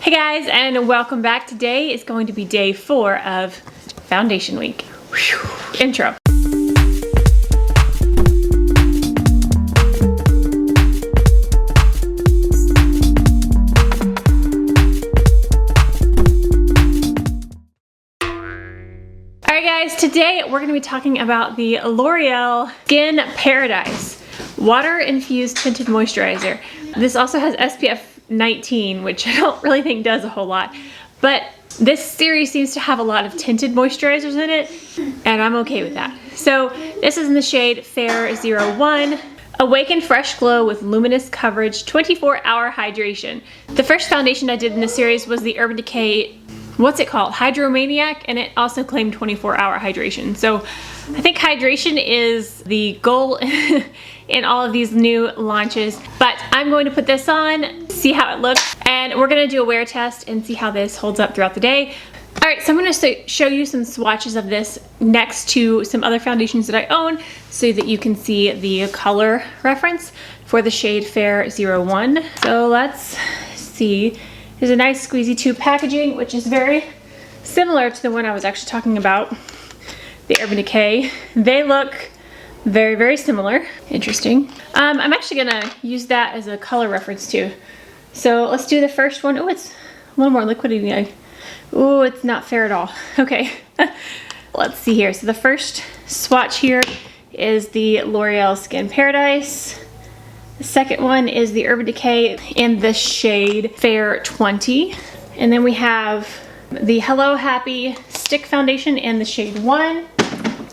Hey guys, and welcome back. Today is going to be day 4 of Foundation Week. Whew. Intro. Alright guys, today we're going to be talking about the Loreal Skin Paradise Water Infused Tinted Moisturizer. This also has SPF 19, which I don't really think does a whole lot, but this series seems to have a lot of tinted moisturizers in it, and I'm okay with that. So this is in the shade Fair 01. Awaken fresh glow with luminous coverage, 24-hour hydration. The first foundation I did in this series was the Urban Decay, what's it called? Hydromaniac, and it also claimed 24-hour hydration. So I think hydration is the goal in all of these new launches, but I'm going to put this on, see how it looks, and we're gonna do a wear test and see how this holds up throughout the day. All right, so I'm gonna show you some swatches of this next to some other foundations that I own so that you can see the color reference for the shade Fair 01. So let's see. There's a nice squeezy tube packaging, which is very similar to the one I was actually talking about, the Urban Decay. They look very, very similar. Interesting. I'm actually gonna use that as a color reference too. So let's do the first one. Oh, it's a little more liquidy. Oh, it's not fair at all. Okay, let's see here. So the first swatch here is the Loreal Skin Paradise. The second one is the Urban Decay in the shade Fair 20. And then we have the Hello Happy Stick Foundation in the shade 1.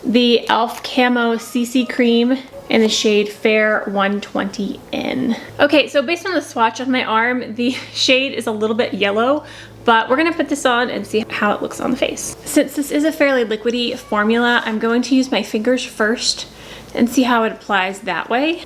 The e.l.f. Camo CC Cream in the shade Fair 120N. Okay, so based on the swatch on my arm, the shade is a little bit yellow, but we're gonna put this on and see how it looks on the face. Since this is a fairly liquidy formula, I'm going to use my fingers first and see how it applies that way.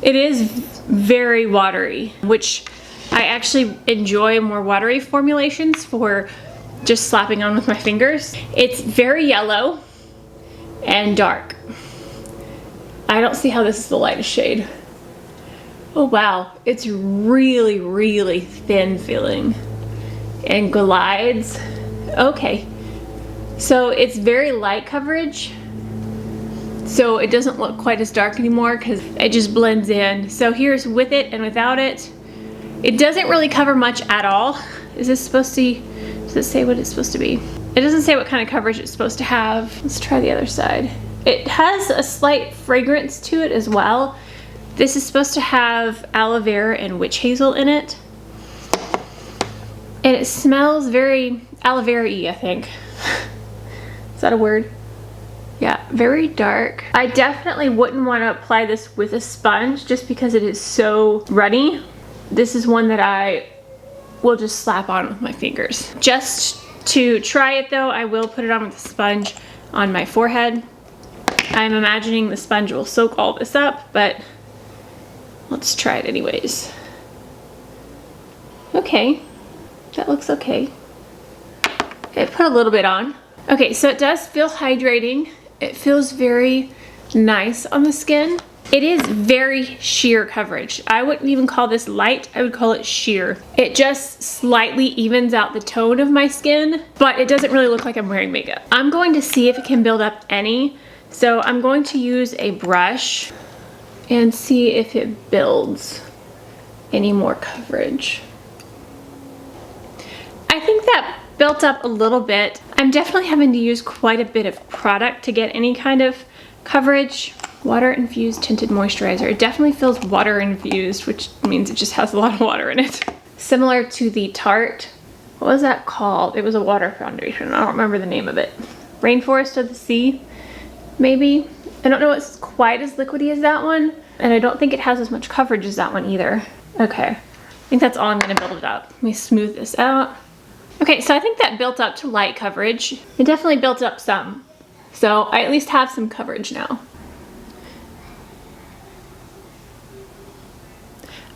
It is very watery, which I actually enjoy more watery formulations for just slapping on with my fingers. It's very yellow and dark. I don't see how this is the lightest shade. Oh wow, it's really, really thin feeling and glides. Okay, so it's very light coverage. So it doesn't look quite as dark anymore because it just blends in. So here's with it and without it. It doesn't really cover much at all. Is this supposed to, does it say what it's supposed to be? It doesn't say what kind of coverage it's supposed to have. Let's try the other side. It has a slight fragrance to it as well. This is supposed to have aloe vera and witch hazel in it. And it smells very aloe vera-y, I think. Is that a word? Yeah, very dark. I definitely wouldn't want to apply this with a sponge just because it is so runny. This is one that I will just slap on with my fingers. Just to try it though, I will put it on with a sponge on my forehead. I'm imagining the sponge will soak all this up, but let's try it anyways. Okay, that looks okay. Okay, put a little bit on. Okay, so it does feel hydrating. It feels very nice on the skin. It is very sheer coverage. I wouldn't even call this light, I would call it sheer. It just slightly evens out the tone of my skin, but it doesn't really look like I'm wearing makeup. I'm going to see if it can build up any. So I'm going to use a brush and see if it builds any more coverage. I think that built up a little bit. I'm definitely having to use quite a bit of product to get any kind of coverage. Water infused tinted moisturizer. It definitely feels water infused, which means it just has a lot of water in it. Similar to the Tarte, what was that called? It was a water foundation. I don't remember the name of it. Rainforest of the Sea, maybe? I don't know it's quite as liquidy as that one, and I don't think it has as much coverage as that one either. Okay, I think that's all I'm gonna build it up. Let me smooth this out. Okay, so I think that built up to light coverage. It definitely built up some. So I at least have some coverage now.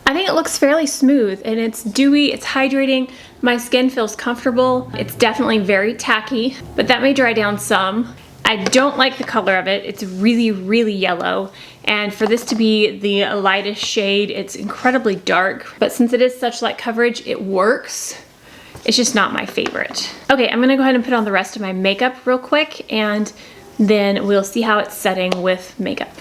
I think it looks fairly smooth and it's dewy, it's hydrating. My skin feels comfortable. It's definitely very tacky, but that may dry down some. I I don't like the color of it. It's really, really yellow. And for this to be the lightest shade, it's incredibly dark. But since it is such light coverage, it works. It's just not my favorite. Okay, I'm gonna go ahead and put on the rest of my makeup real quick, and then we'll see how it's setting with makeup.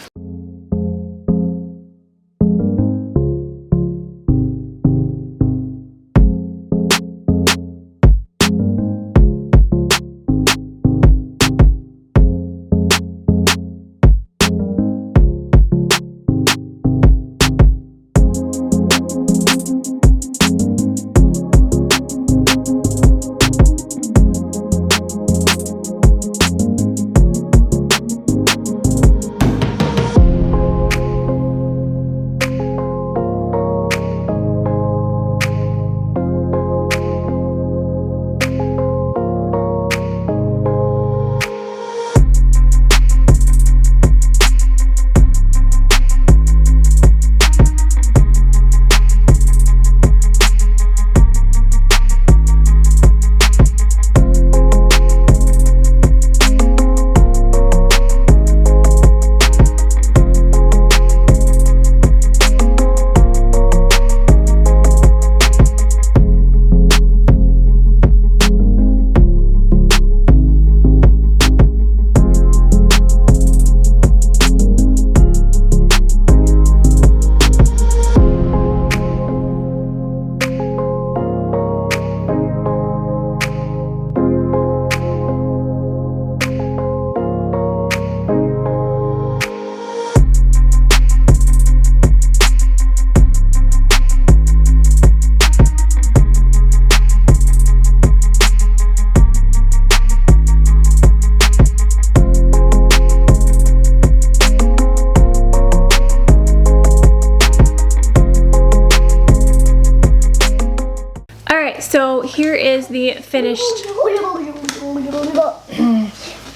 So here is the finished.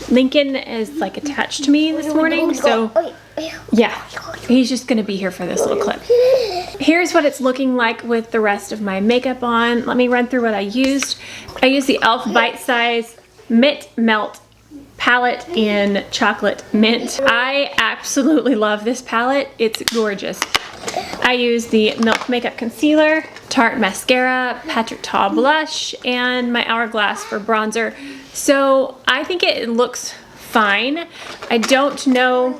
Lincoln is like attached to me this morning, so yeah, he's just gonna be here for this little clip. Here's what it's looking like with the rest of my makeup on. Let me run through what I used. I used the e.l.f. Bite Size Mint Melt palette in chocolate mint. I absolutely love this palette. It's gorgeous. I used the Milk Makeup Concealer, Tarte Mascara, Patrick Ta Blush, and my Hourglass for bronzer. So I think it looks fine. I don't know.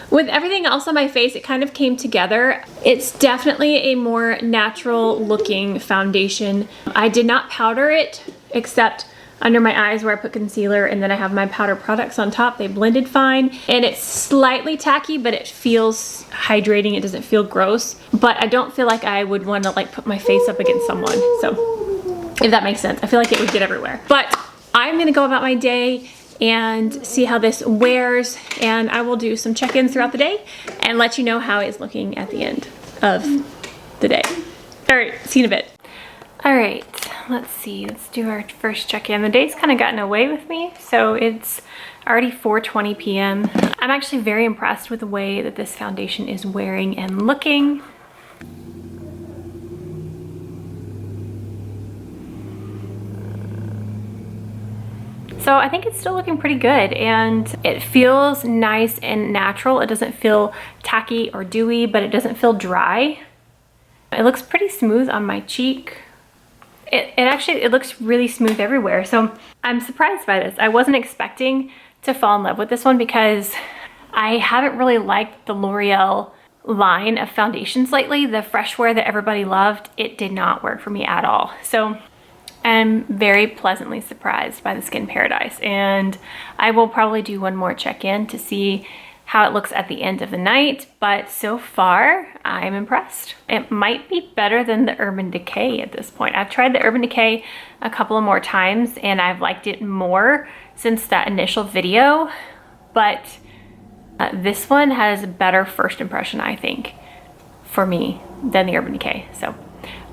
With everything else on my face, it kind of came together. It's definitely a more natural looking foundation. I did not powder it except under my eyes where I put concealer, and then I have my powder products on top. They blended fine, and it's slightly tacky, but it feels hydrating. It doesn't feel gross, but I don't feel like I would want to like put my face up against someone. So if that makes sense, I feel like it would get everywhere. But I'm gonna go about my day and see how this wears, and I will do some check-ins throughout the day and let you know how it's looking at the end of the day. All right, see you in a bit. All right, let's see, let's do our first check-in. The day's kind of gotten away with me, so it's already 4:20 p.m. I'm actually very impressed with the way that this foundation is wearing and looking. So I think it's still looking pretty good, and it feels nice and natural. It doesn't feel tacky or dewy, but it doesn't feel dry. It looks pretty smooth on my cheek. It looks really smooth everywhere. So I'm surprised by this. I wasn't expecting to fall in love with this one because I haven't really liked the L'Oreal line of foundations lately. The fresh wear that everybody loved, it did not work for me at all. So I'm very pleasantly surprised by the Skin Paradise, and I will probably do one more check-in to see how it looks at the end of the night, but so far I'm impressed. It might be better than the Urban Decay at this point. I've tried the Urban Decay a couple of more times and I've liked it more since that initial video, but this one has a better first impression, I think, for me than the Urban Decay. So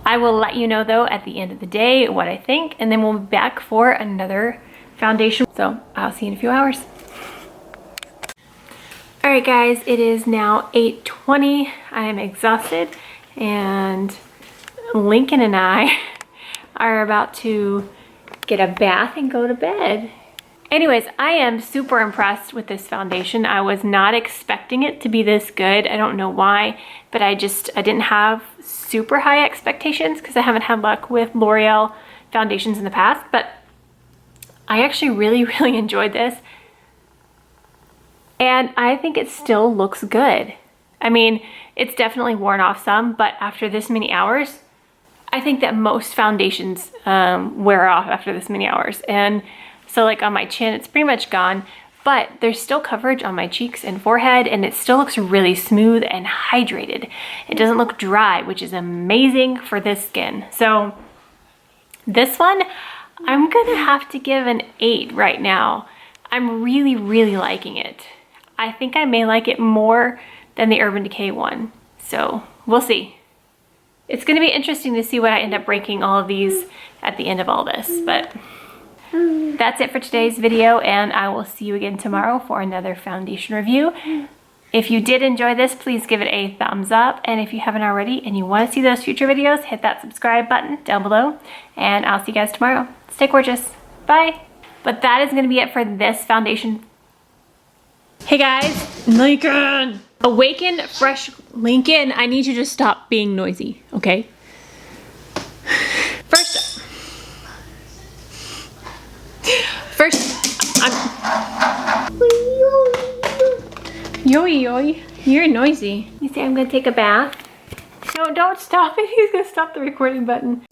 I will let you know though at the end of the day what I think, and then we'll be back for another foundation. So I'll see you in a few hours. All right guys, it is now 8:20. I am exhausted, and Lincoln and I are about to get a bath and go to bed. Anyways, I am super impressed with this foundation. I was not expecting it to be this good. I don't know why, but I didn't have super high expectations because I haven't had luck with L'Oreal foundations in the past, but I actually really, really enjoyed this. And I think it still looks good. I mean, it's definitely worn off some, but after this many hours, I think that most foundations wear off after this many hours. And so like on my chin, it's pretty much gone, but there's still coverage on my cheeks and forehead, and it still looks really smooth and hydrated. It doesn't look dry, which is amazing for this skin. So this one, I'm gonna have to give an 8 right now. I'm really, really liking it. I think I may like it more than the Urban Decay one. So we'll see. It's gonna be interesting to see what I end up ranking all of these at the end of all this, but that's it for today's video, and I will see you again tomorrow for another foundation review. If you did enjoy this, please give it a thumbs up, and if you haven't already and you want to see those future videos, hit that subscribe button down below, and I'll see you guys tomorrow. Stay gorgeous. Bye. But that is going to be it for this foundation. Hey guys, Lincoln! Awaken Fresh Lincoln, I need you to stop being noisy, okay? First, Yoy, you're noisy. You say I'm gonna take a bath? No, don't stop it. He's gonna stop the recording button.